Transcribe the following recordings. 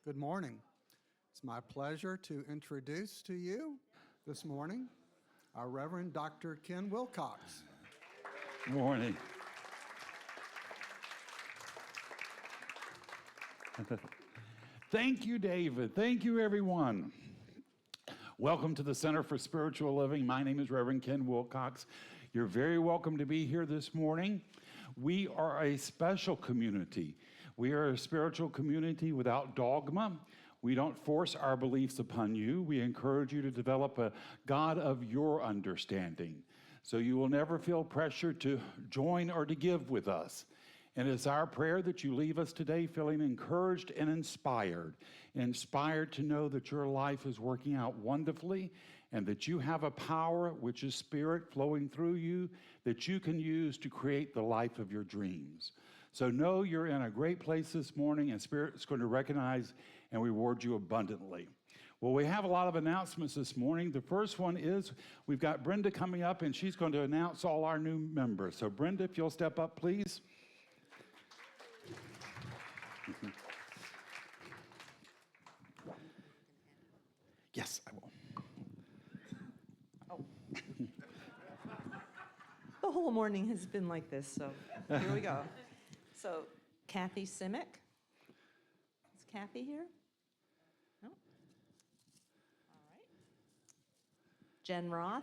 Good morning. It's my pleasure to introduce to you this morning our Reverend Dr. Ken Wilcox. Good morning. Thank you, David. Thank you, everyone. Welcome to the Center for Spiritual Living. My name is Reverend Ken Wilcox. You're very welcome to be here this morning. We are a special community. We are a spiritual community without dogma. We don't force our beliefs upon you. We encourage you to develop a God of your understanding. So you will never feel pressure to join or to give with us. And it's our prayer that you leave us today feeling encouraged and inspired to know that your life is working out wonderfully and that you have a power, which is spirit flowing through you, that you can use to create the life of your dreams. So know you're in a great place this morning, and Spirit is going to recognize and reward you abundantly. Well, we have a lot of announcements this morning. The first one is we've got Brenda coming up, and she's going to announce all our new members. So Brenda, if you'll step up, please. Yes, I will. Oh. The whole morning has been like this, so here we go. So, Kathy Simic. Is Kathy here? No? All right. Jen Roth.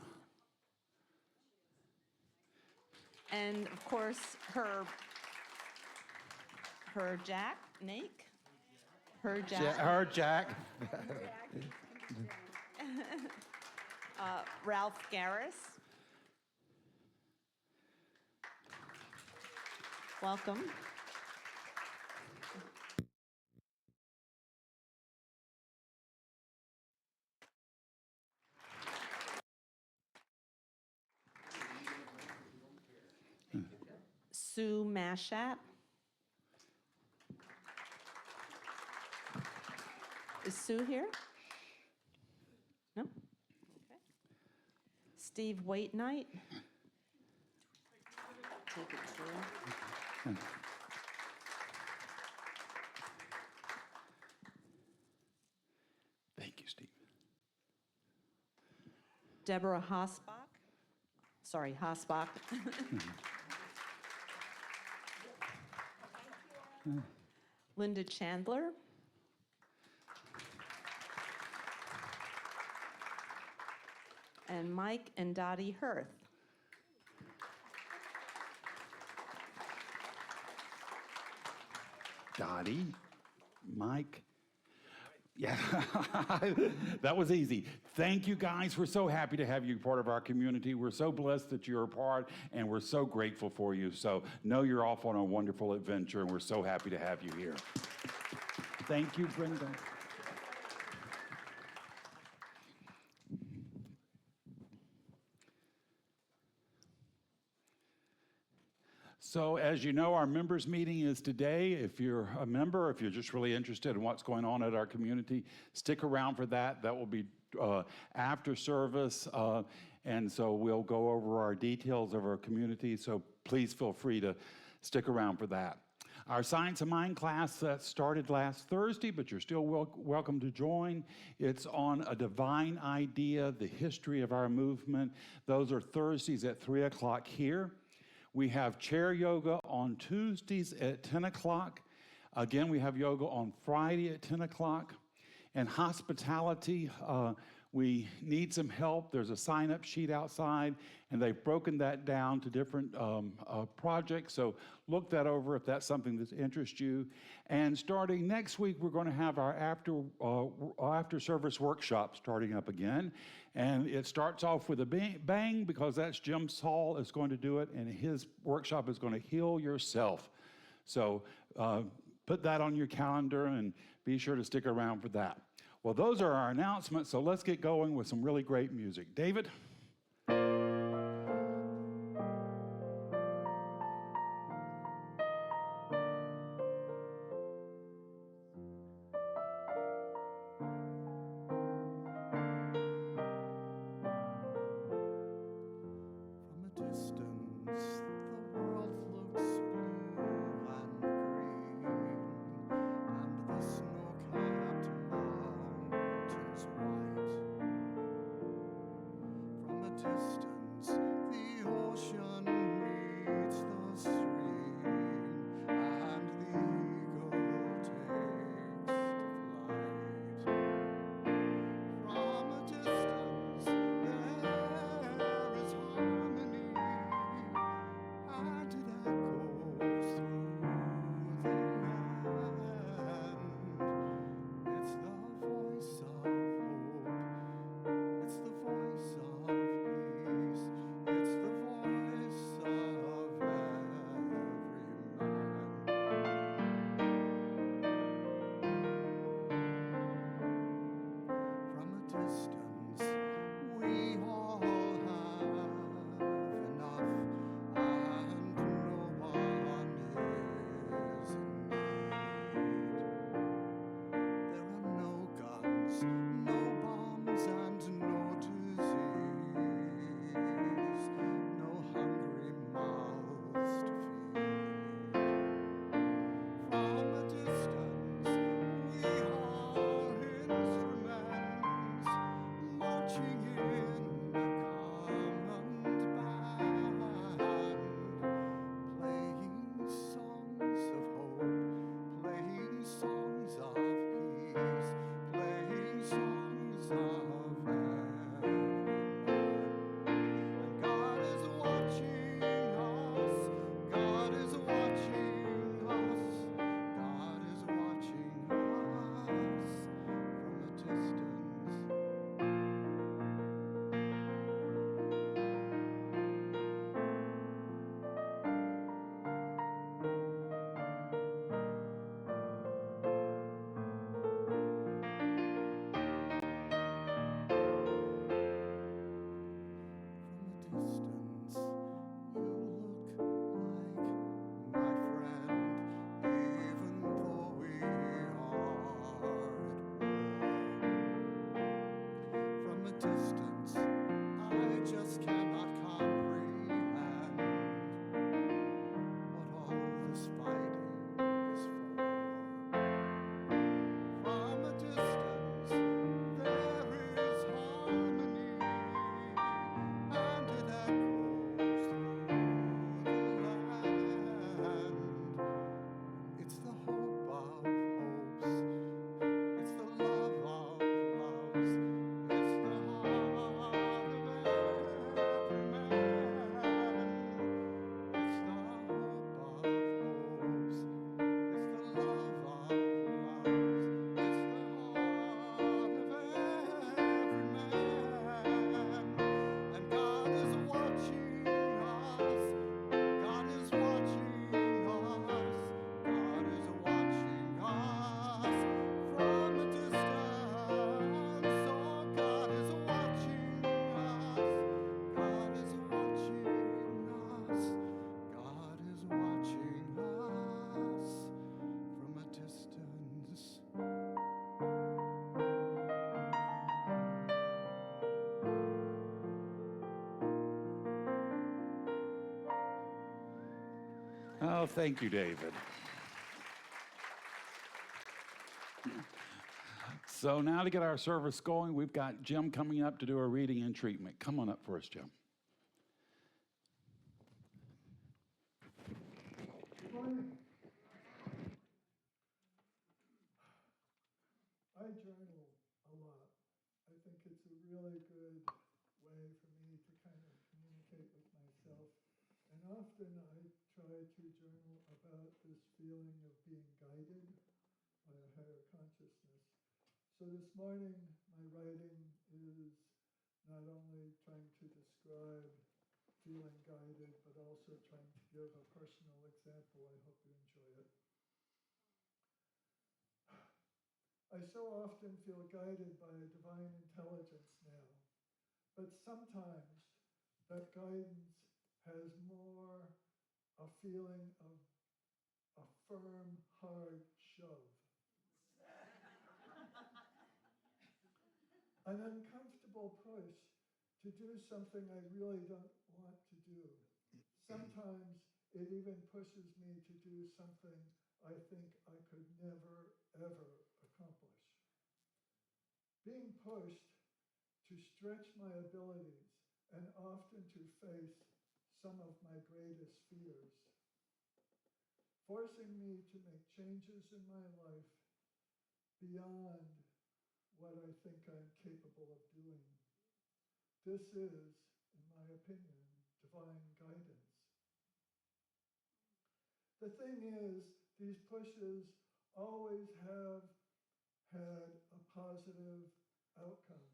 And, of course, her Jack, Nake. Her Jack. Ralph Garris. Welcome. Sue Mashat. Is Sue here? No? Okay. Steve Waitnight. Take it through. Thank you, Steve. Deborah Hosbach. Sorry, Hosbach. Linda Chandler. And Mike and Dottie Hirth. Dottie, Mike. Yeah, that was easy. Thank you, guys. We're so happy to have you part of our community. We're so blessed that you're a part, and we're so grateful for you. So know you're off on a wonderful adventure, and we're so happy to have you here. Thank you, Brenda. So as you know, our members meeting is today. If you're a member, if you're just really interested in what's going on at our community, stick around for that. That will be after service. And so we'll go over our details of our community. So please feel free to stick around for that. Our Science of Mind class that started last Thursday, but you're still welcome to join. It's on a divine idea, the history of our movement. Those are Thursdays at 3 o'clock here. We have chair yoga on Tuesdays at 10 o'clock. Again, we have yoga on Friday at 10 o'clock. And hospitality, we need some help. There's a sign-up sheet outside, and they've broken that down to different projects. So look that over if that's something that interests you. And starting next week, we're going to have our after-service workshop starting up again. And it starts off with a bang because that's Jim Saul is going to do it, and his workshop is going to heal yourself. So put that on your calendar and be sure to stick around for that. Well, those are our announcements, so let's get going with some really great music. David? From a distance, the world looks blue and green, and the snow-capped distance, I just cannot comprehend what all this fighting is for. From a distance, there is harmony, and it echoes through the land. It's the hope of hopes. It's the love of loves. It's the heart of every man. It's the hope of hopes. It's the love of loves. It's the heart of every man. And God is watching us. God is watching us. God is watching us from a distance. Oh, God is watching us. God is watching us. God is watching us from a distance. Oh, thank you, David. So now to get our service going, we've got Jim coming up to do a reading and treatment. Come on up for us, Jim. Good morning. I journal a lot. I think it's a really good way for me to kind of communicate with myself. And often I try to journal about this feeling of being guided by a higher consciousness. So this morning, my writing is not only trying to describe feeling guided, but also trying to give a personal example. I hope you enjoy it. I so often feel guided by a divine intelligence now, but sometimes that guidance has more a feeling of a firm, hard shove. An uncomfortable push to do something I really don't want to do. Sometimes it even pushes me to do something I think I could never, ever accomplish. Being pushed to stretch my abilities and often to face some of my greatest fears. Forcing me to make changes in my life beyond what I think I'm capable of doing. This is, in my opinion, divine guidance. The thing is, these pushes always have had a positive outcome.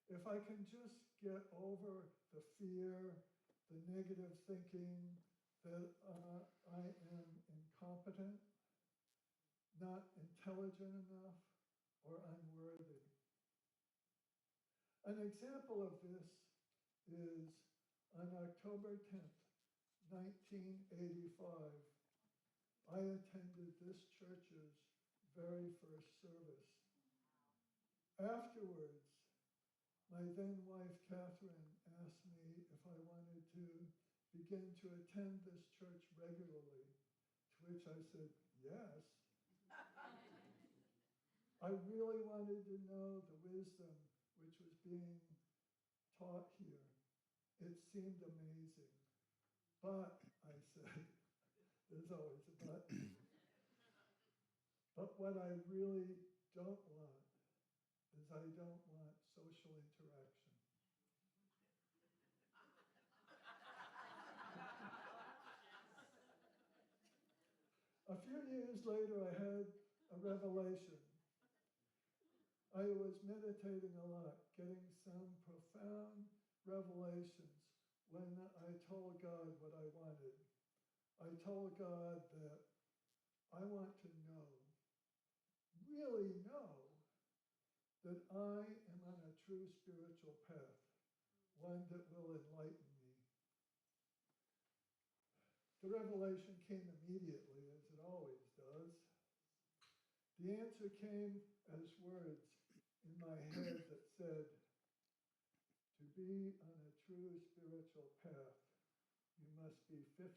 If I can just get over the fear, the negative thinking that I am incompetent, not intelligent enough, or unworthy. An example of this is on October 10th, 1985, I attended this church's very first service. Afterwards, my then wife, Catherine, asked me if I wanted to begin to attend this church regularly, to which I said, yes. I really wanted to know the wisdom which was being taught here. It seemed amazing. But, I said, there's always a but. But what I really don't want is I don't want social interaction. A few years later, I had a revelation. I was meditating a lot, getting some profound revelations when I told God what I wanted. I told God that I want to know, really know, that I am on a true spiritual path, one that will enlighten me. The revelation came immediately, as it always does. The answer came as words in my head that said, to be on a true spiritual path, you must be 50%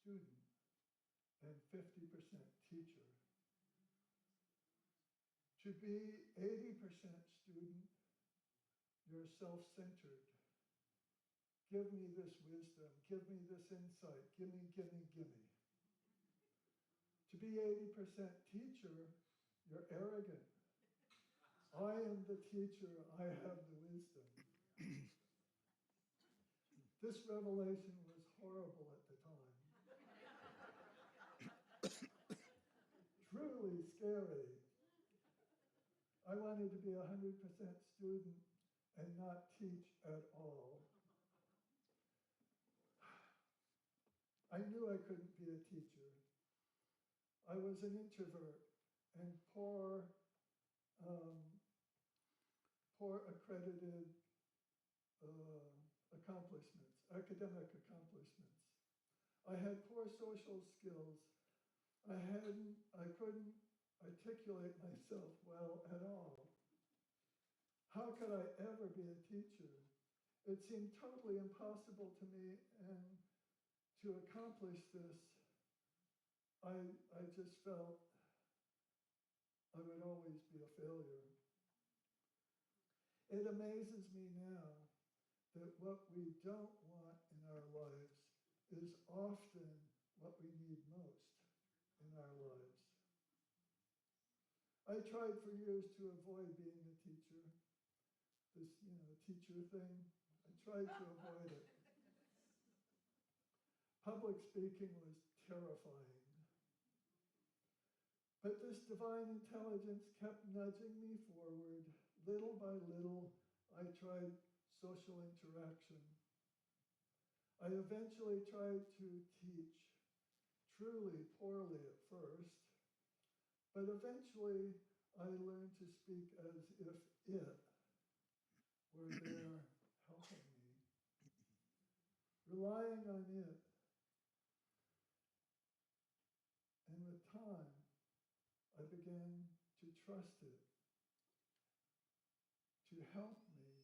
student and 50% teacher. To be 80% student, you're self-centered. Give me this wisdom, give me this insight, give me. To be 80% teacher, you're arrogant. I am the teacher, I have the wisdom. This revelation was horrible at the time. Truly scary. I wanted to be 100% student and not teach at all. I knew I couldn't be a teacher. I was an introvert and poor accredited accomplishments, academic accomplishments. I had poor social skills. I couldn't articulate myself well at all. How could I ever be a teacher? It seemed totally impossible to me, and to accomplish this, I just felt I would always be a failure. It amazes me now that what we don't want in our lives is often what we need most in our lives. I tried for years to avoid being a teacher. This, teacher thing, I tried to avoid it. Public speaking was terrifying. But this divine intelligence kept nudging me forward. Little by little, I tried social interaction. I eventually tried to teach, truly poorly at first, but eventually I learned to speak as if it were there helping me, relying on it. And with time, I began to trust it to help me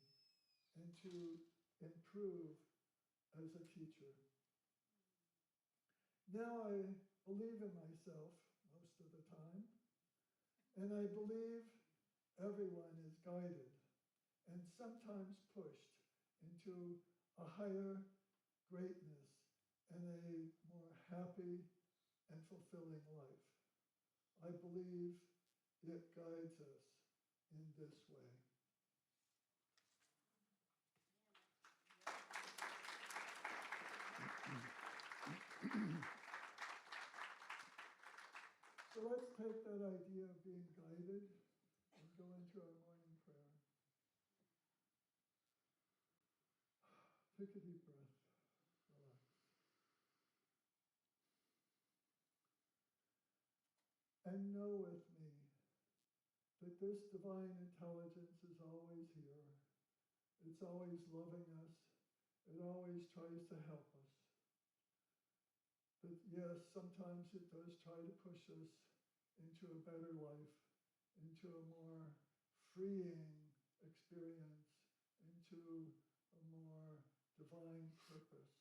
and to improve as a teacher. Now I believe in myself most of the time, and I believe everyone is guided and sometimes pushed into a higher greatness and a more happy and fulfilling life. I believe it guides us in this way. So let's take that idea of being guided and go into our morning prayer. Take a deep breath. Relax. And know with me that this divine intelligence is always here. It's always loving us. It always tries to help us. But yes, sometimes it does try to push us into a better life, into a more freeing experience, into a more divine purpose.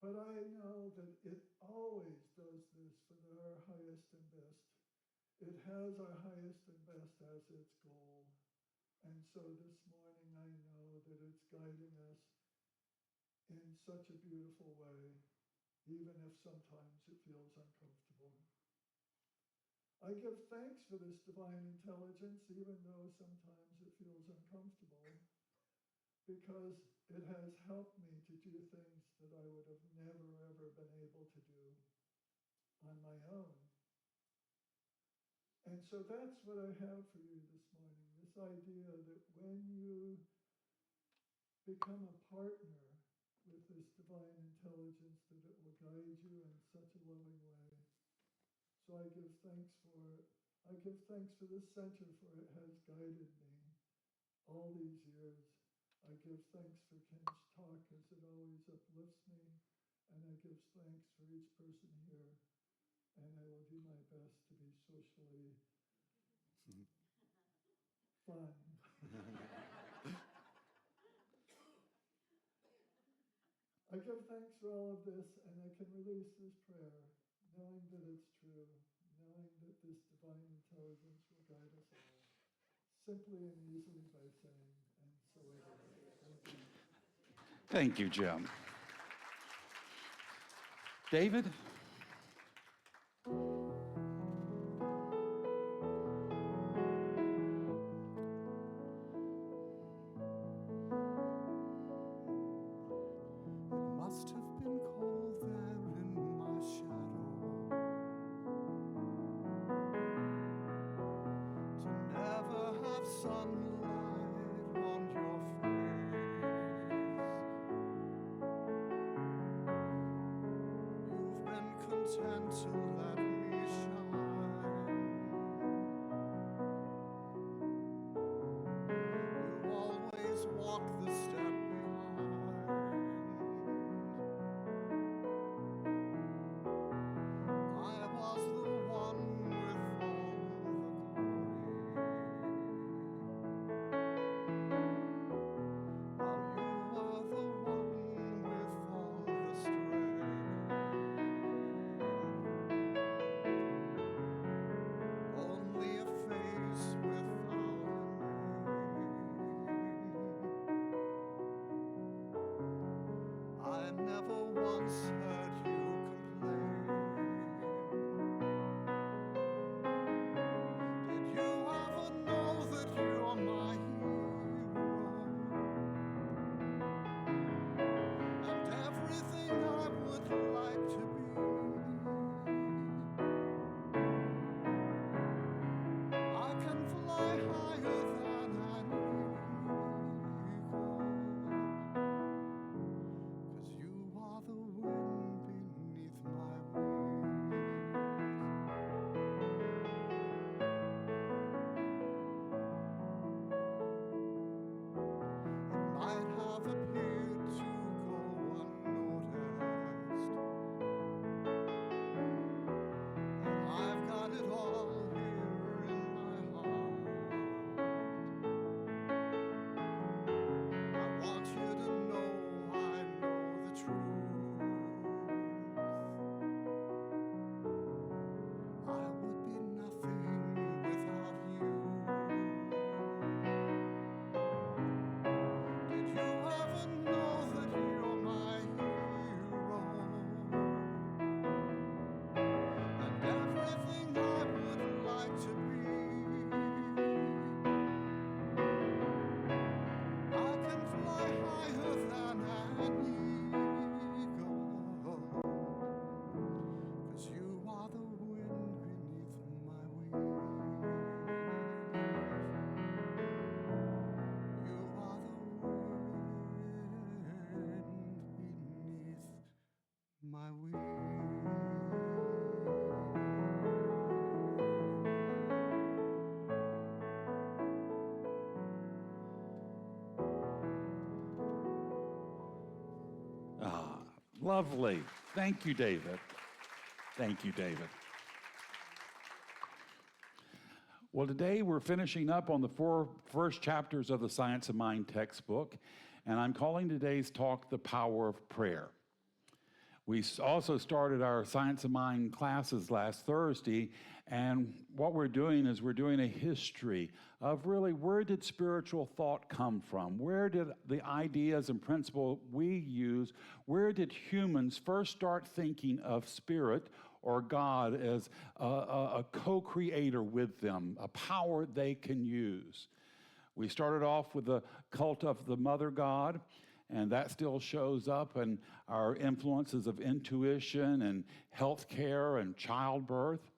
But I know that it always does this for our highest and best. It has our highest and best as its goal. And so this morning I know that it's guiding us in such a beautiful way, even if sometimes it feels uncomfortable. I give thanks for this divine intelligence, even though sometimes it feels uncomfortable, because it has helped me to do things that I would have never, ever been able to do on my own. And so that's what I have for you this morning, this idea that when you become a partner with this divine intelligence, that it will guide you in such a loving way. So I give thanks for it. I give thanks for this center, for it has guided me all these years. I give thanks for Ken's talk, as it always uplifts me, and I give thanks for each person here. And I will do my best to be socially fun. I give thanks for all of this, and I can release this prayer, knowing that it's true, knowing that this divine intelligence will guide us all, simply and easily by saying, and so it is. Thank you. Thank you, Jim. David? It must have been cold there in my shadow to never have sunlight on your face. You've been content to let me shine. You always walk the step behind. I was the one with all the glory, while you were the one with all the strength. Only a face without a name. I never once heard you complain. Did you ever know that you're my hero? And everything I would like to be. I can fly higher than an eagle, 'cause you are the wind beneath my wings. It might have appeared to go unnoticed that I've got it all here in my heart. I want you to know I know the truth. I would be nothing without you. Did you ever know that you're my hero? And everything I would like to be. I can fly higher than an eagle, 'cause you are the wind beneath my wings. You are the wind beneath my wings. Ah, lovely. Thank you, David. Thank you, David. Well, today we're finishing up on the 4 first chapters of the Science of Mind textbook, and I'm calling today's talk The Power of Prayer. We also started our Science of Mind classes last Thursday, and what we're doing is we're doing a history of really where did spiritual thought come from? Where did the ideas and principles we use, where did humans first start thinking of spirit or God as a co-creator with them, a power they can use? We started off with the cult of the mother god, and that still shows up in our influences of intuition and healthcare and childbirth.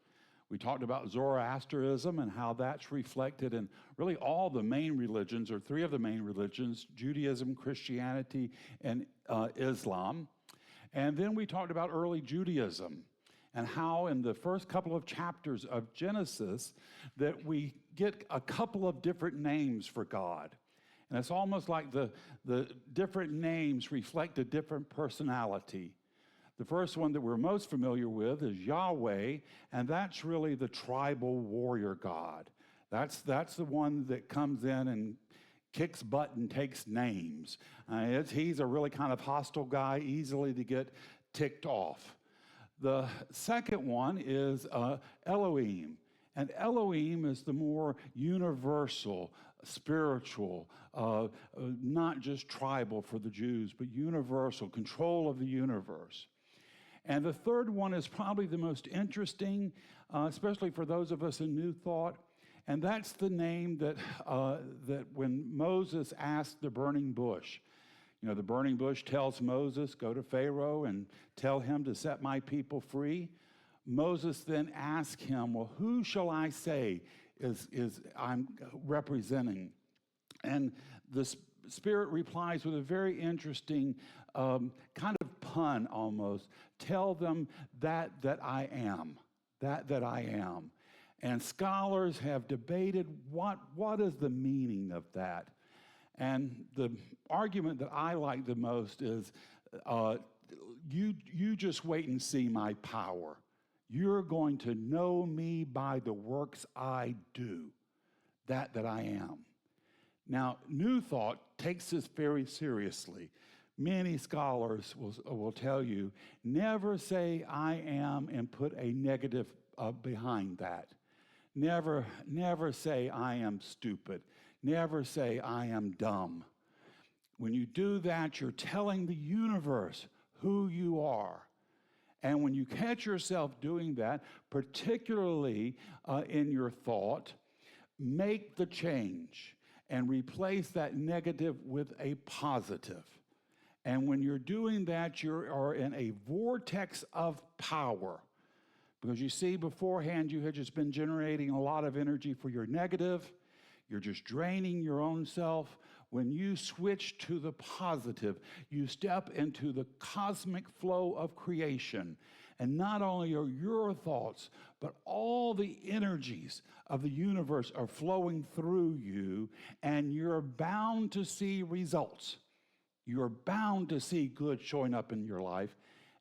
We talked about Zoroastrianism and how that's reflected in really all the main religions, or 3 of the main religions, Judaism, Christianity, and Islam. And then we talked about early Judaism and how in the first couple of chapters of Genesis that we get a couple of different names for God. And it's almost like the different names reflect a different personality. The first one that we're most familiar with is Yahweh, and that's really the tribal warrior God. That's the one that comes in and kicks butt and takes names. He's a really kind of hostile guy, easily to get ticked off. The second one is Elohim. And Elohim is the more universal, spiritual, not just tribal for the Jews, but universal, control of the universe. And the third one is probably the most interesting, especially for those of us in New Thought, and that's the name that when Moses asked the burning bush, the burning bush tells Moses, go to Pharaoh and tell him to set my people free. Moses then asked him, well, who shall I say is I'm representing? And the Spirit replies with a very interesting kind of pun almost. Tell them that I am, that I am. And scholars have debated what is the meaning of that. And the argument that I like the most is, you just wait and see my power. You're going to know me by the works I do, that I am. Now, New Thought takes this very seriously. Many scholars will tell you, never say I am and put a negative behind that. Never say I am stupid. Never say I am dumb. When you do that, you're telling the universe who you are. And when you catch yourself doing that, particularly in your thought, make the change and replace that negative with a positive. And when you're doing that, you are in a vortex of power. Because you see, beforehand, you had just been generating a lot of energy for your negative. You're just draining your own self. When you switch to the positive, you step into the cosmic flow of creation. And not only are your thoughts, but all the energies of the universe are flowing through you, and you're bound to see results. You're bound to see good showing up in your life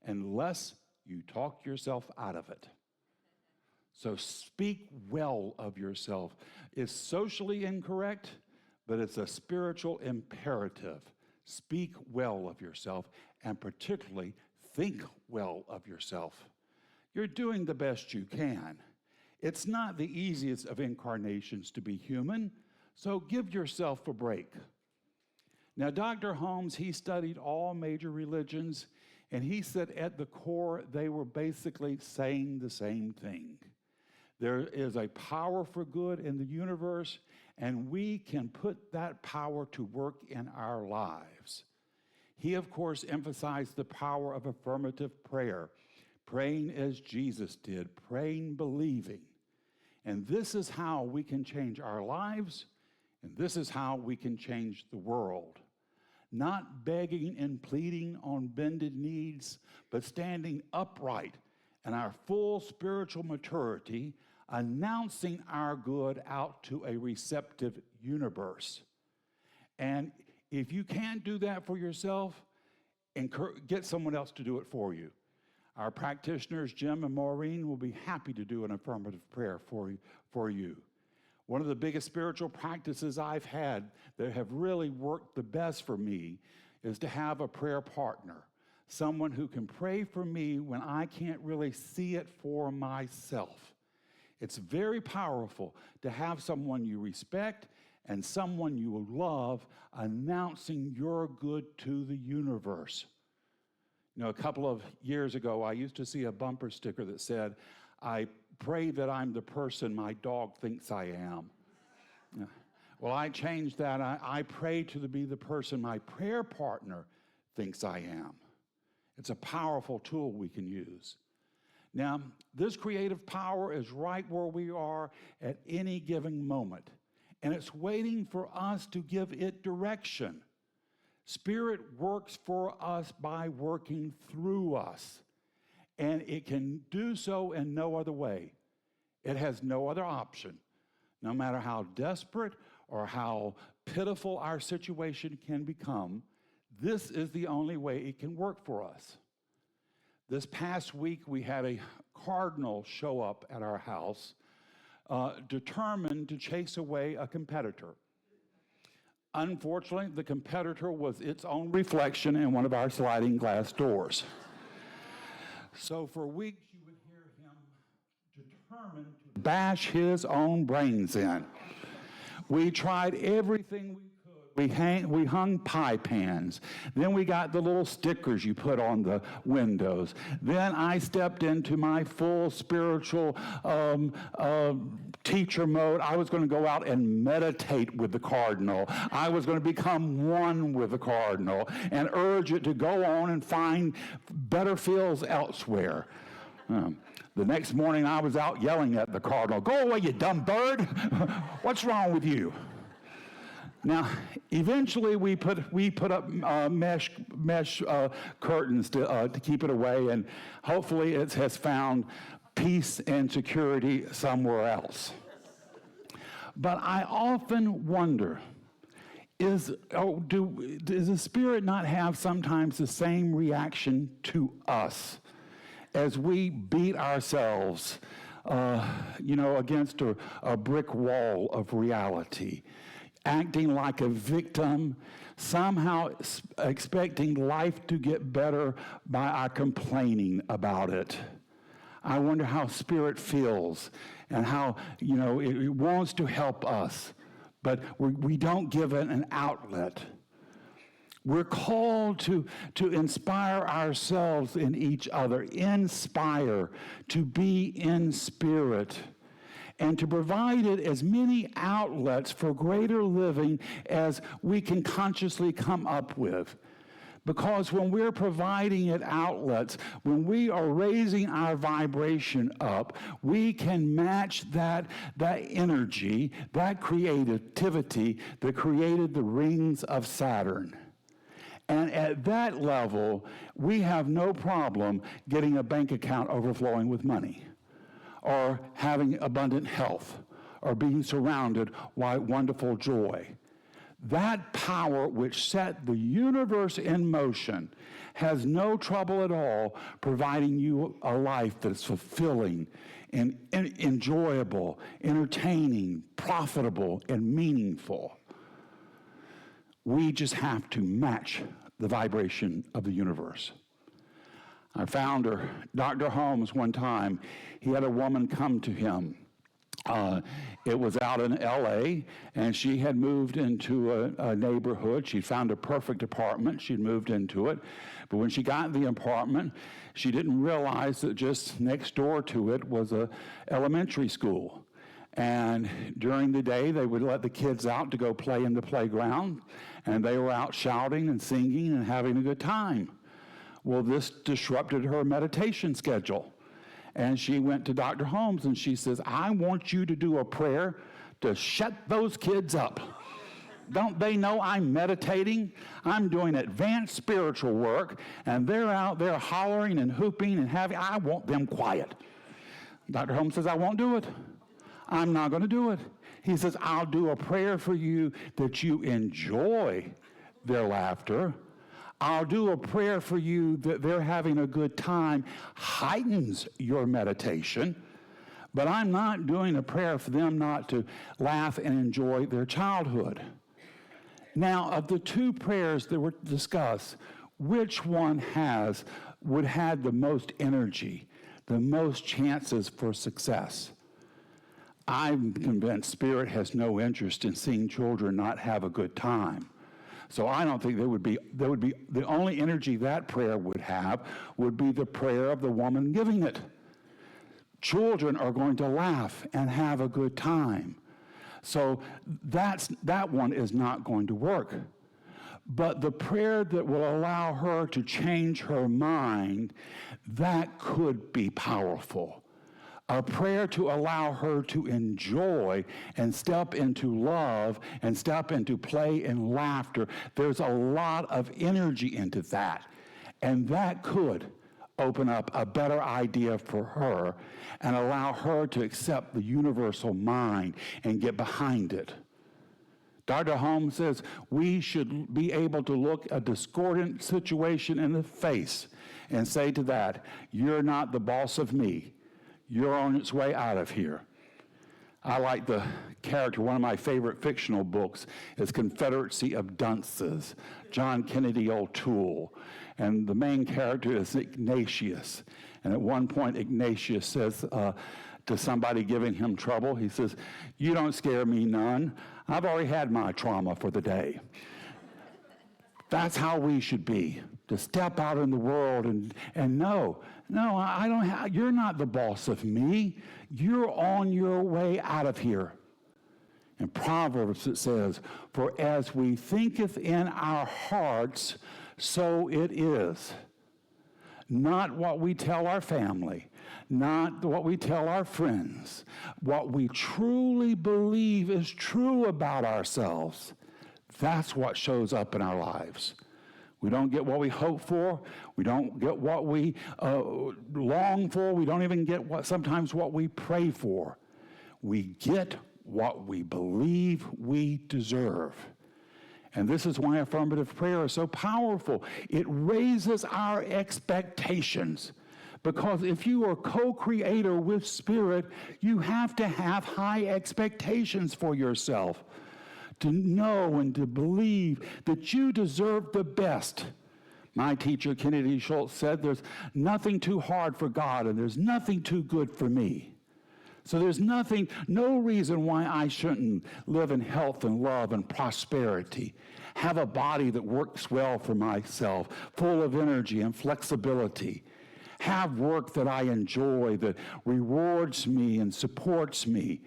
unless you talk yourself out of it. So speak well of yourself. It's socially incorrect, but it's a spiritual imperative. Speak well of yourself, and particularly think well of yourself. You're doing the best you can. It's not the easiest of incarnations to be human, so give yourself a break. Now, Dr. Holmes, he studied all major religions, and he said at the core, they were basically saying the same thing. There is a power for good in the universe, and we can put that power to work in our lives. He, of course, emphasized the power of affirmative prayer, praying as Jesus did, praying believing. And this is how we can change our lives, and this is how we can change the world. Not begging and pleading on bended knees, but standing upright in our full spiritual maturity, announcing our good out to a receptive universe. And if you can't do that for yourself, get someone else to do it for you. Our practitioners, Jim and Maureen, will be happy to do an affirmative prayer for you. One of the biggest spiritual practices I've had that have really worked the best for me is to have a prayer partner, someone who can pray for me when I can't really see it for myself. It's very powerful to have someone you respect and someone you love announcing your good to the universe. A couple of years ago, I used to see a bumper sticker that said, I pray that I'm the person my dog thinks I am. Well, I changed that. I pray to be the person my prayer partner thinks I am. It's a powerful tool we can use. Now, this creative power is right where we are at any given moment, and it's waiting for us to give it direction. Spirit works for us by working through us, and it can do so in no other way. It has no other option. No matter how desperate or how pitiful our situation can become, this is the only way it can work for us. This past week, we had a cardinal show up at our house. determined to chase away a competitor. Unfortunately, the competitor was its own reflection in one of our sliding glass doors. So for weeks, you would hear him determined to bash his own brains in. We tried everything we could. We hung pie pans. Then we got the little stickers you put on the windows. Then I stepped into my full spiritual teacher mode. I was going to go out and meditate with the cardinal. I was going to become one with the cardinal and urge it to go on and find better fields elsewhere. The next morning, I was out yelling at the cardinal, "Go away, you dumb bird! What's wrong with you?" Now, eventually, we put up mesh curtains to keep it away, and hopefully, it has found peace and security somewhere else. But I often wonder, does the Spirit not have sometimes the same reaction to us as we beat ourselves, against a brick wall of reality, acting like a victim, somehow expecting life to get better by our complaining about it? I wonder how Spirit feels and how, it wants to help us, but we don't give it an outlet. We're called to inspire ourselves in each other, inspire, to be in spirit, and to provide it as many outlets for greater living as we can consciously come up with. Because when we're providing it outlets, when we are raising our vibration up, we can match that energy, that creativity that created the rings of Saturn. And at that level, we have no problem getting a bank account overflowing with money, or having abundant health, or being surrounded by wonderful joy. That power which set the universe in motion has no trouble at all providing you a life that's fulfilling and enjoyable, entertaining, profitable, and meaningful. We just have to match the vibration of the universe. Our founder, Dr. Holmes, one time, he had a woman come to him. It was out in L.A., and she had moved into a neighborhood. She found a perfect apartment. She'd moved into it. But when she got in the apartment, she didn't realize that just next door to it was an elementary school. And during the day, they would let the kids out to go play in the playground, and they were out shouting and singing and having a good time. Well, this disrupted her meditation schedule. And she went to Dr. Holmes, and she says, "I want you to do a prayer to shut those kids up. Don't they know I'm meditating? I'm doing advanced spiritual work, and they're out there hollering and whooping and having, I want them quiet." Dr. Holmes says, "I won't do it. I'm not going to do it." He says, "I'll do a prayer for you that you enjoy their laughter. I'll do a prayer for you that they're having a good time, heightens your meditation. But I'm not doing a prayer for them not to laugh and enjoy their childhood." Now, of the two prayers that were discussed, which one would have the most energy, the most chances for success? I'm convinced Spirit has no interest in seeing children not have a good time. So I don't think there would be the only energy that prayer would have would be the prayer of the woman giving it. Children are going to laugh and have a good time. So that one is not going to work. But the prayer that will allow her to change her mind, that could be powerful. A prayer to allow her to enjoy and step into love and step into play and laughter. There's a lot of energy into that. And that could open up a better idea for her and allow her to accept the universal mind and get behind it. Dr. Holmes says we should be able to look a discordant situation in the face and say to that, "You're not the boss of me. You're on its way out of here." I like the character. One of my favorite fictional books is Confederacy of Dunces, John Kennedy O'Toole. And the main character is Ignatius. And at one point, Ignatius says to somebody giving him trouble, he says, "You don't scare me none. I've already had my trauma for the day." That's how we should be, to step out in the world and know, no, I don't you're not the boss of me. You're on your way out of here. In Proverbs it says, "For as we thinketh in our hearts, so it is." Not what we tell our family, not what we tell our friends. What we truly believe is true about ourselves. That's what shows up in our lives. We don't get what we hope for. We don't get what we long for. We don't even get sometimes what we pray for. We get what we believe we deserve. And this is why affirmative prayer is so powerful. It raises our expectations. Because if you are co-creator with Spirit, you have to have high expectations for yourself. To know and to believe that you deserve the best. My teacher, Kennedy Schultz, said there's nothing too hard for God and there's nothing too good for me. So there's no reason why I shouldn't live in health and love and prosperity, have a body that works well for myself, full of energy and flexibility, have work that I enjoy, that rewards me and supports me,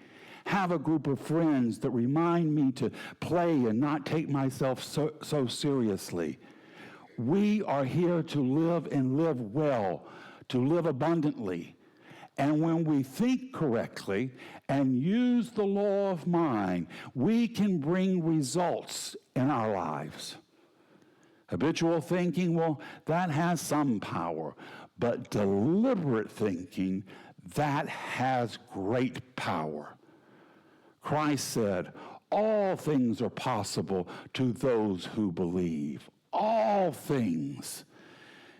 have a group of friends that remind me to play and not take myself so seriously. We are here to live and live well, to live abundantly. And when we think correctly and use the law of mind, we can bring results in our lives. Habitual thinking, well, that has some power. But deliberate thinking, that has great power. Christ said, all things are possible to those who believe. All things.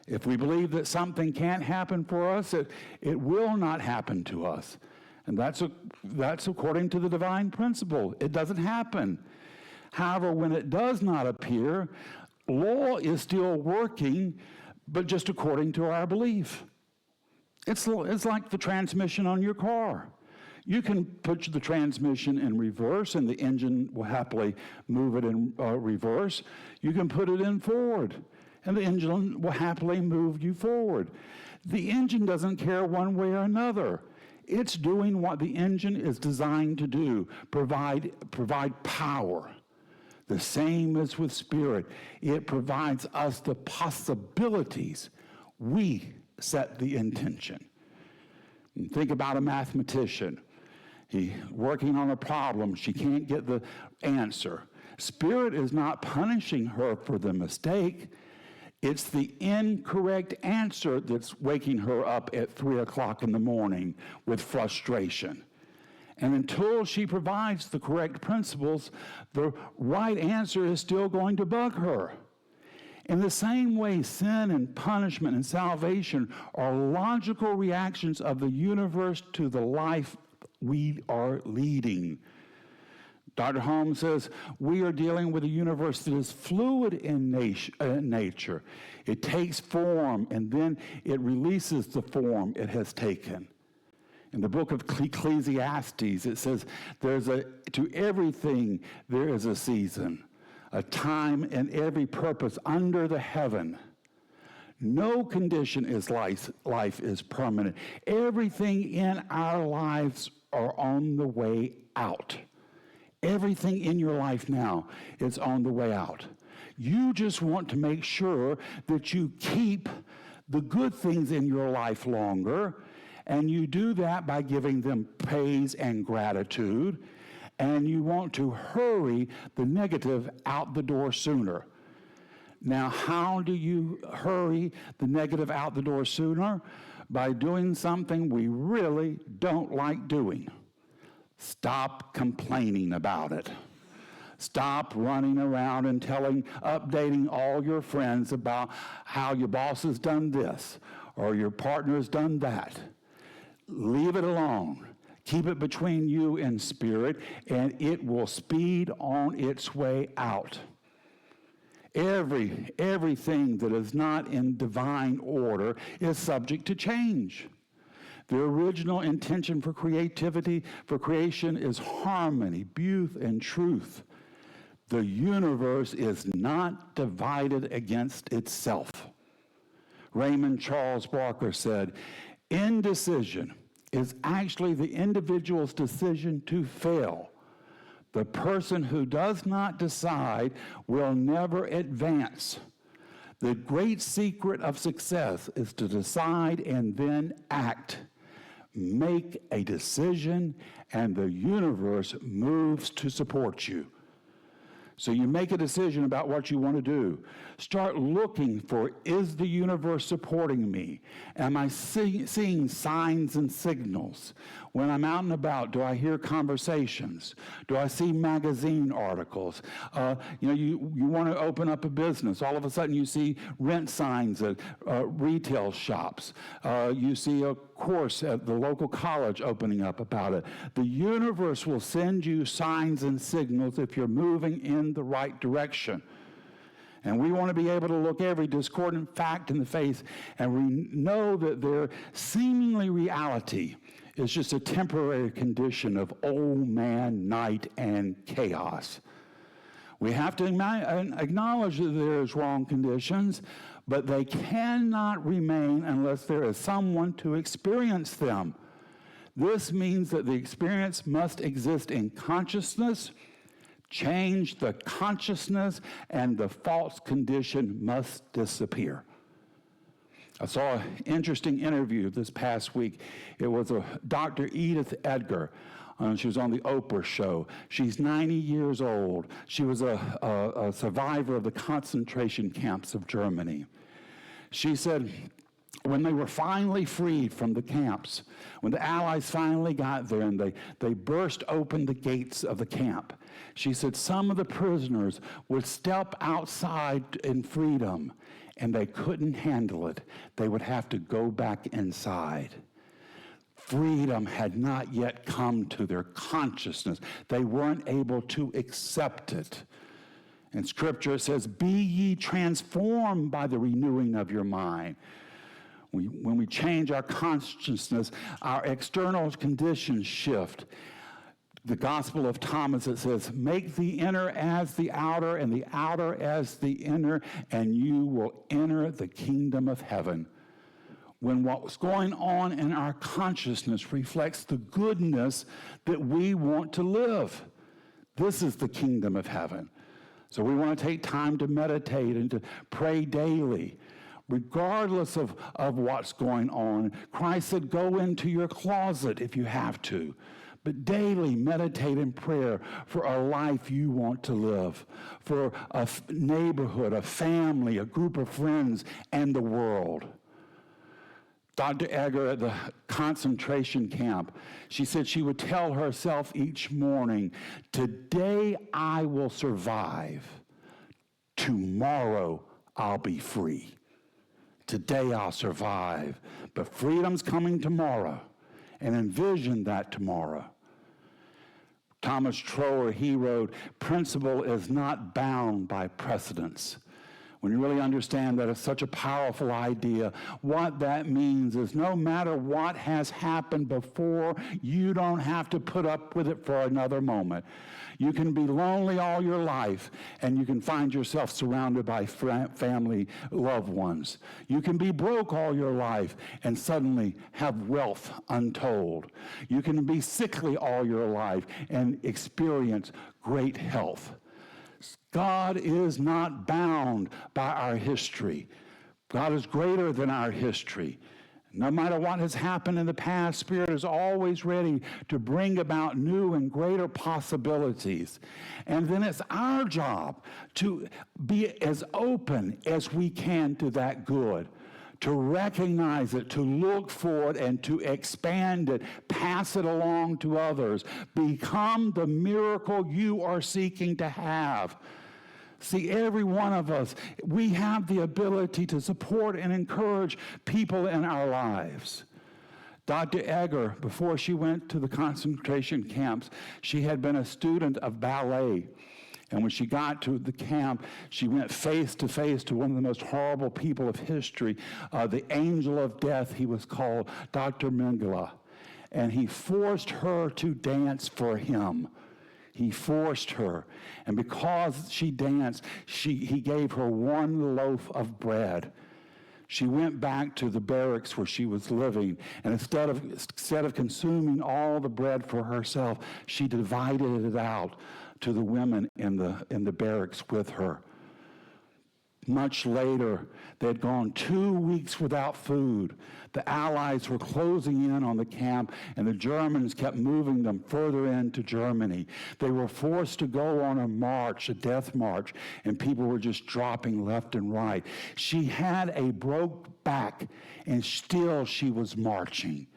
If we believe that something can't happen for us, it will not happen to us. And that's according to the divine principle. It doesn't happen. However, when it does not appear, law is still working, but just according to our belief. It's like the transmission on your car. You can put the transmission in reverse and the engine will happily move it in reverse. You can put it in forward and the engine will happily move you forward. The engine doesn't care one way or another. It's doing what the engine is designed to do, provide power. The same as with Spirit. It provides us the possibilities. We set the intention. And think about a mathematician. He's working on a problem. She can't get the answer. Spirit is not punishing her for the mistake. It's the incorrect answer that's waking her up at 3 o'clock in the morning with frustration. And until she provides the correct principles, the right answer is still going to bug her. In the same way, sin and punishment and salvation are logical reactions of the universe to the life we are leading. Dr. Holmes says, we are dealing with a universe that is fluid in nature. It takes form, and then it releases the form it has taken. In the book of Ecclesiastes, it says, to everything there is a season, a time and every purpose under the heaven. No condition is life is permanent. Everything in our lives are on the way out. Everything in your life now is on the way out. You just want to make sure that you keep the good things in your life longer, and you do that by giving them praise and gratitude, and you want to hurry the negative out the door sooner. Now, how do you hurry the negative out the door sooner? By doing something we really don't like doing. Stop complaining about it. Stop running around and updating all your friends about how your boss has done this or your partner has done that. Leave it alone. Keep it between you and spirit, and it will speed on its way out. Everything that is not in divine order is subject to change. The original intention for creation is harmony, beauty, and truth. The universe is not divided against itself. Raymond Charles Barker said, indecision is actually the individual's decision to fail. The person who does not decide will never advance. The great secret of success is to decide and then act. Make a decision, and the universe moves to support you. So you make a decision about what you want to do. Start looking for, is the universe supporting me? Am I seeing signs and signals? When I'm out and about, do I hear conversations? Do I see magazine articles? You want to open up a business. All of a sudden you see rent signs at retail shops. You see a course at the local college opening up about it. The universe will send you signs and signals if you're moving in the right direction. And we want to be able to look every discordant fact in the face, and we know that their seemingly reality is just a temporary condition of old man, night, and chaos. We have to acknowledge that there's wrong conditions, but they cannot remain unless there is someone to experience them. This means that the experience must exist in consciousness. Change the consciousness, and the false condition must disappear. I saw an interesting interview this past week. It was Dr. Edith Edgar. She was on the Oprah show. She's 90 years old. She was a survivor of the concentration camps of Germany. She said, when they were finally freed from the camps, when the Allies finally got there and they burst open the gates of the camp, she said some of the prisoners would step outside in freedom and they couldn't handle it. They would have to go back inside. Freedom had not yet come to their consciousness. They weren't able to accept it. And Scripture says, be ye transformed by the renewing of your mind. When we change our consciousness, our external conditions shift. The Gospel of Thomas, it says, make the inner as the outer and the outer as the inner, and you will enter the kingdom of heaven. When what's going on in our consciousness reflects the goodness that we want to live. This is the kingdom of heaven. So we want to take time to meditate and to pray daily. Regardless of what's going on, Christ said, go into your closet if you have to. But daily meditate in prayer for a life you want to live, for a neighborhood, a family, a group of friends, and the world. Dr. Edgar at the concentration camp, she said she would tell herself each morning, today I will survive. Tomorrow I'll be free. Today I'll survive, but freedom's coming tomorrow, and envision that tomorrow. Thomas Trower, he wrote, principle is not bound by precedence. When you really understand that it's such a powerful idea, what that means is no matter what has happened before, you don't have to put up with it for another moment. You can be lonely all your life, and you can find yourself surrounded by family, loved ones. You can be broke all your life and suddenly have wealth untold. You can be sickly all your life and experience great health. God is not bound by our history. God is greater than our history. No matter what has happened in the past, Spirit is always ready to bring about new and greater possibilities. And then it's our job to be as open as we can to that good, to recognize it, to look for it, and to expand it, pass it along to others. Become the miracle you are seeking to have. See, every one of us, we have the ability to support and encourage people in our lives. Dr. Egger, before she went to the concentration camps, she had been a student of ballet. And when she got to the camp, she went face to face to one of the most horrible people of history, the angel of death, he was called, Dr. Mengele. And he forced her to dance for him. He forced her. And because she danced, he gave her one loaf of bread. She went back to the barracks where she was living, and instead of consuming all the bread for herself, she divided it out to the women in the barracks with her. Much later, they had gone 2 weeks without food. The Allies were closing in on the camp, and the Germans kept moving them further into Germany. They were forced to go on a march, a death march, and people were just dropping left and right. She had a broke back, and still she was marching.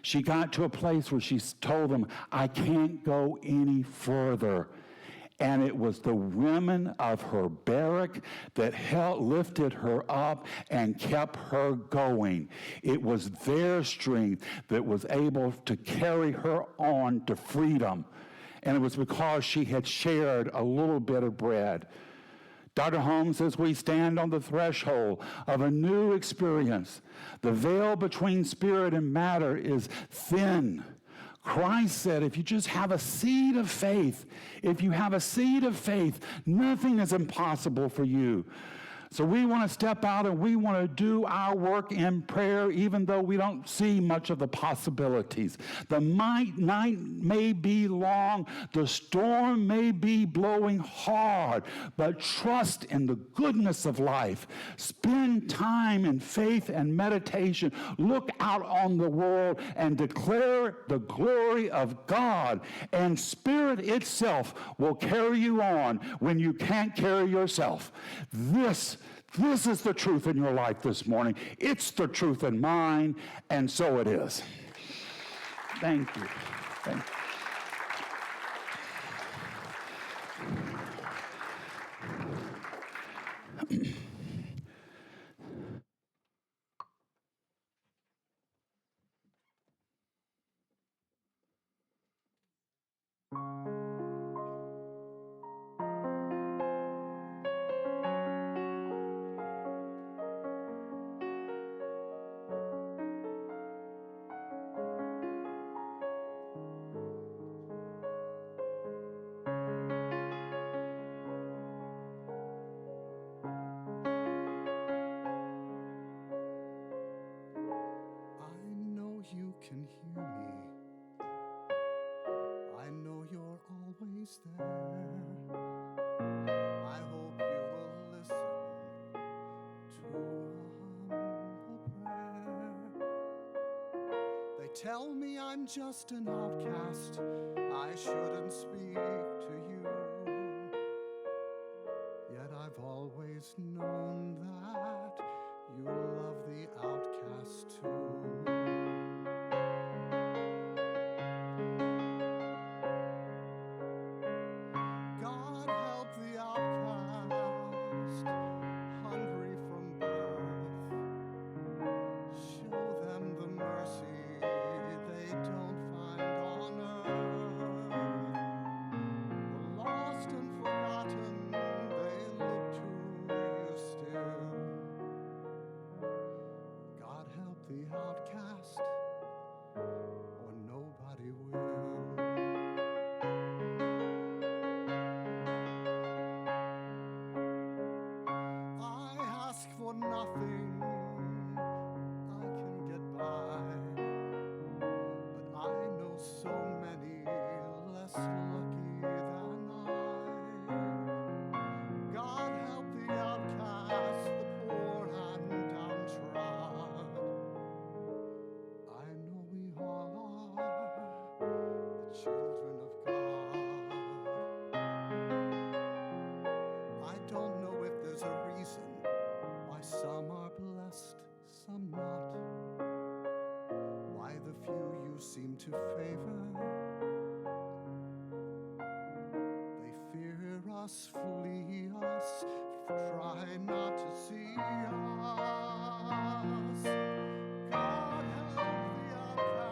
She got to a place where she told them, I can't go any further. And it was the women of her barrack that lifted her up and kept her going. It was their strength that was able to carry her on to freedom. And it was because she had shared a little bit of bread. Dr. Holmes says we stand on the threshold of a new experience. The veil between spirit and matter is thin. Christ said, if you just have a seed of faith, nothing is impossible for you. So we want to step out and we want to do our work in prayer, even though we don't see much of the possibilities. The night may be long, the storm may be blowing hard, but trust in the goodness of life. Spend time in faith and meditation. Look out on the world and declare the glory of God. And Spirit itself will carry you on when you can't carry yourself. This is the truth in your life this morning. It's the truth in mine, and so it is. Thank you. Thank you. You can hear me. I know you're always there. I hope you will listen to a humble prayer. They tell me I'm just an outcast. I shouldn't speak to you. Yet I've always known that you love the outcast too. The outcast, or nobody will. I ask for nothing, I can get by, but I know so many less lucky than I. God help the outcast, the poor and downtrodden. Children of God. I don't know if there's a reason why some are blessed, some not. Why the few you seem to favor. They fear us, flee us, try not to see us. God help the outcast.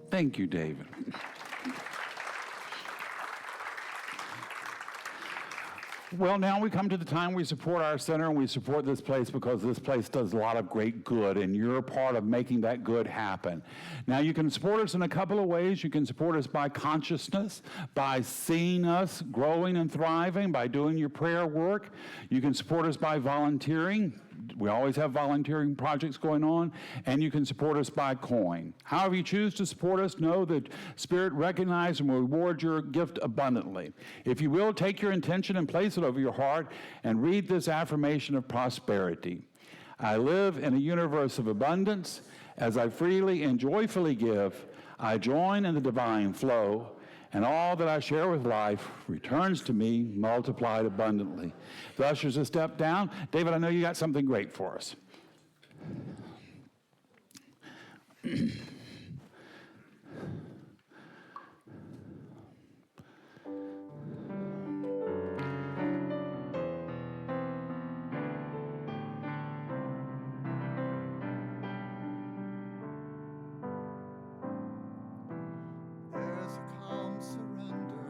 Thank you, David. Well, now we come to the time we support our center, and we support this place because this place does a lot of great good, and you're a part of making that good happen. Now, you can support us in a couple of ways. You can support us by consciousness, by seeing us growing and thriving, by doing your prayer work. You can support us by volunteering. We always have volunteering projects going on, and you can support us by coin. However you choose to support us, know that Spirit recognizes and will reward your gift abundantly. If you will, take your intention and place it over your heart and read this affirmation of prosperity. I live in a universe of abundance. As I freely and joyfully give, I join in the divine flow, and all that I share with life returns to me multiplied abundantly. The ushers a step down. David, I know you got something great for us. There's a calm surrender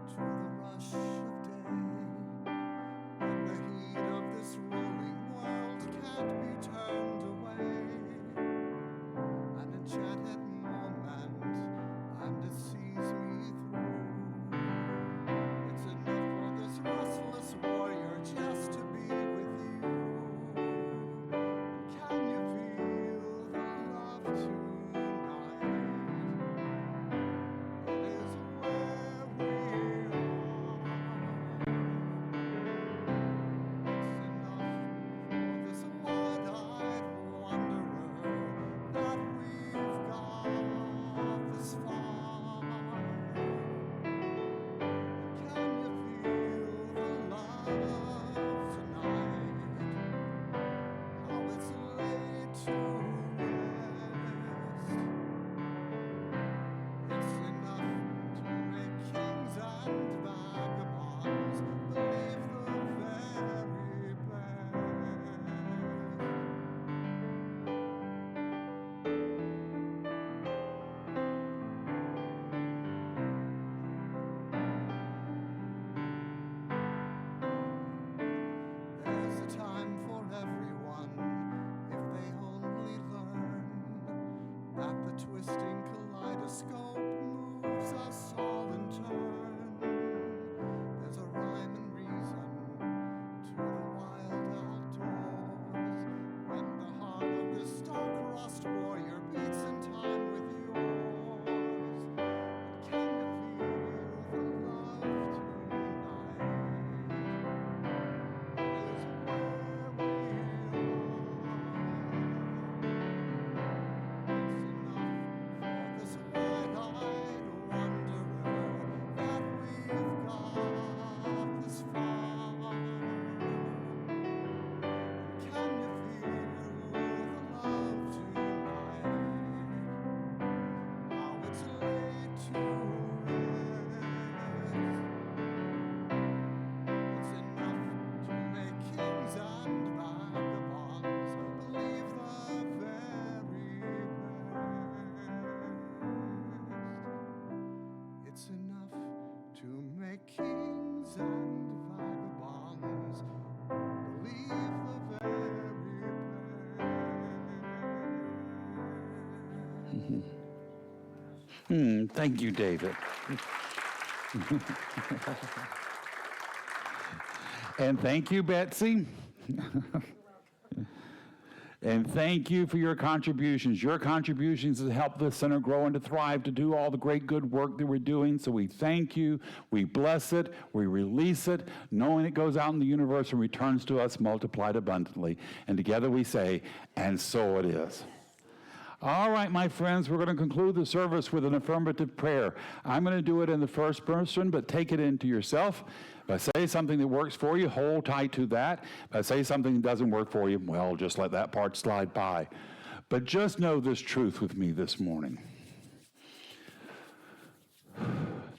to the rush of day, when the heat of this rolling world can't be turned away. An enchanted moment, and it sees me through. It's enough for this restless warrior just to be with you. And can you feel the love tonight? It is where we are. It's enough for this wide-eyed wanderer that we've got this far. And can you feel the love tonight? How it's laid to rest. It's enough to make kings and vagabonds believe the very best. There's a time for everyone if they only learn that the twisting kaleidoscope moves us all in turn. There's a rhyme and reason to the wild outdoors when the heart of this star-crossed warrior beats in time with yours. And can you feel the love tonight? It is where we are. It's enough for this wide-eyed wanderer that we've got this far. And can you feel the love tonight? How it's laid to rest. It's enough to make kings and vagabonds believe the very best. It's enough to make kings and vagabonds believe the very best. Thank you, David. And thank you, Betsy. And thank you for your contributions. Your contributions have helped this center grow and to thrive, to do all the great good work that we're doing. So we thank you, we bless it, we release it, knowing it goes out in the universe and returns to us multiplied abundantly. And together we say, and so it is. All right, my friends, we're going to conclude the service with an affirmative prayer. I'm going to do it in the first person, but take it into yourself. If I say something that works for you, hold tight to that. If I say something that doesn't work for you, well, just let that part slide by. But just know this truth with me this morning.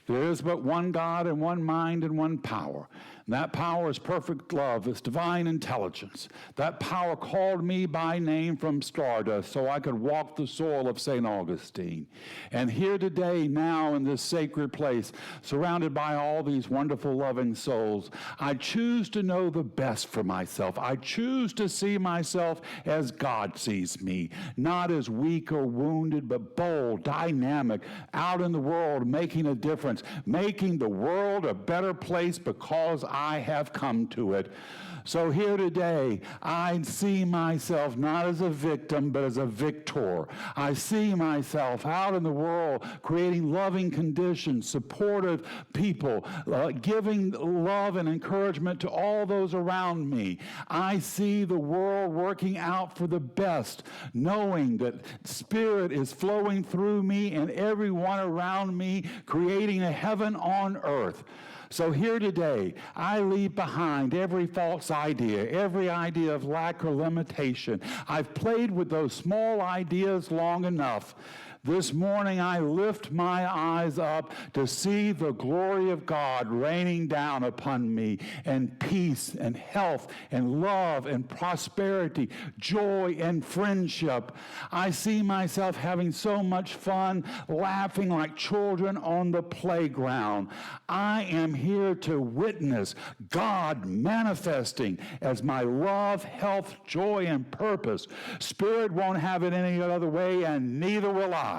There is but one God and one mind and one power. And that power is perfect love, it's divine intelligence. That power called me by name from stardust so I could walk the soil of St. Augustine. And here today, now in this sacred place, surrounded by all these wonderful loving souls, I choose to know the best for myself. I choose to see myself as God sees me, not as weak or wounded, but bold, dynamic, out in the world, making a difference, making the world a better place because I have come to it. So here today, I see myself not as a victim, but as a victor. I see myself out in the world creating loving conditions, supportive people, giving love and encouragement to all those around me. I see the world working out for the best, knowing that Spirit is flowing through me and everyone around me, creating a heaven on earth. So here today, I leave behind every false idea, every idea of lack or limitation. I've played with those small ideas long enough. This morning I lift my eyes up to see the glory of God raining down upon me, and peace and health and love and prosperity, joy and friendship. I see myself having so much fun, laughing like children on the playground. I am here to witness God manifesting as my love, health, joy, and purpose. Spirit won't have it any other way, and neither will I.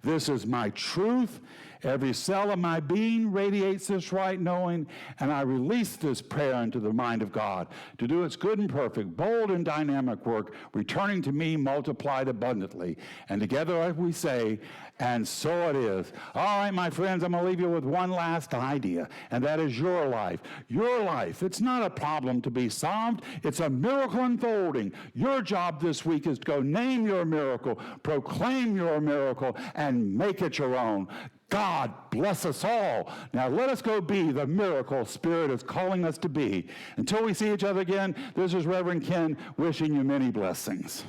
This is my truth. Every cell of my being radiates this right knowing, and I release this prayer into the mind of God to do its good and perfect, bold and dynamic work, returning to me multiplied abundantly. And together we say, and so it is. All right, my friends, I'm going to leave you with one last idea, and that is your life. Your life, it's not a problem to be solved. It's a miracle unfolding. Your job this week is to go name your miracle, proclaim your miracle, and make it your own. God bless us all. Now let us go be the miracle Spirit is calling us to be. Until we see each other again, this is Reverend Ken wishing you many blessings.